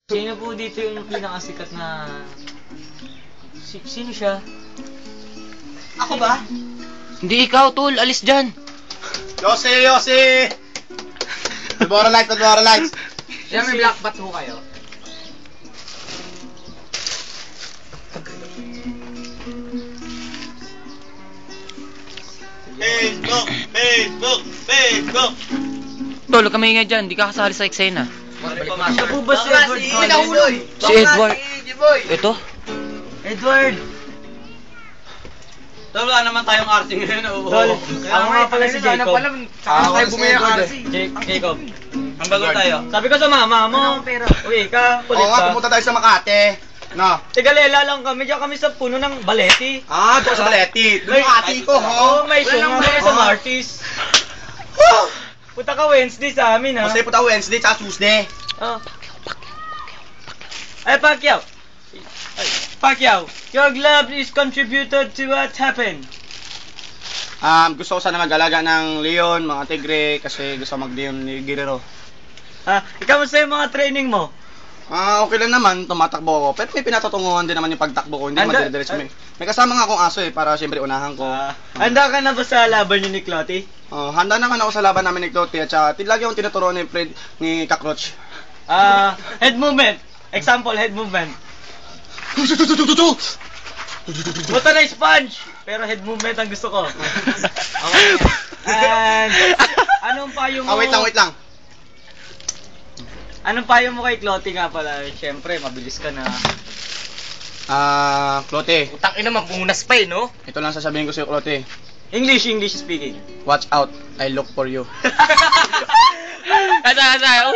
Sino po dito yung pinakasikat na... Sino siya? Ako ba? Hindi ikaw, tol. Alis dyan. Yossi! Madbora lights. Siya may black bat ho kayo. Facebook! Tol, huwag ka maingay dyan. Di ka kasali sa eksena. Siya po ba si Edward Collins? Si Edward. Ito? Edward! Tol, wala naman tayong RC ngayon. Tol, ako nga pala si Jacob. Ako si Edward eh. Jacob. Ang bago tayo. Sabi ko sa mama mo. Uy, ka, kulit Oo nga, ka. pumunta tayo sa Makati. No. Tigalela lang kami, diyan kami sa puno ng baleti. Ah, doon sa Baleti. Doon yung ati ko, ho. May show nga kami sa Martis. Punta ka Wednesday sa amin, ha? Kasi punta Wednesday tsaka Tuesday. Oh. Ay, Pacquiao! Pacquiao, your glove is contributed to what happened. Gusto ko sana mag-alaga ng leon, mga tigre, kasi gusto mag-leon ni Guerrero. Ikaw sa yung mga training mo? Okay lang naman, tumatakbo ako. Pero may pinatutunguhan din naman yung pagtakbo ko, hindi madire-diretso mo eh. May kasama nga akong aso eh, para siyempre unahan ko. Handa ka na ba sa laban niyo ni Clotty? Handa naman ako sa laban namin ni Clotty at saka lagi akong tinuturo ni Fred ni Cockroach. Head movement. Example, head movement. Buta na sponge! Pero head movement ang gusto ko. Okay. And, anong payo mo? Wait lang. Anong payo mo kay Clotty nga pala? Siyempre, mabilis ka na. Clotty, Utang ina, mapunas pa eh, no? ito lang sasabihin ko sa'yo, Clotty. English speaking. Watch out, I look for you. Asa.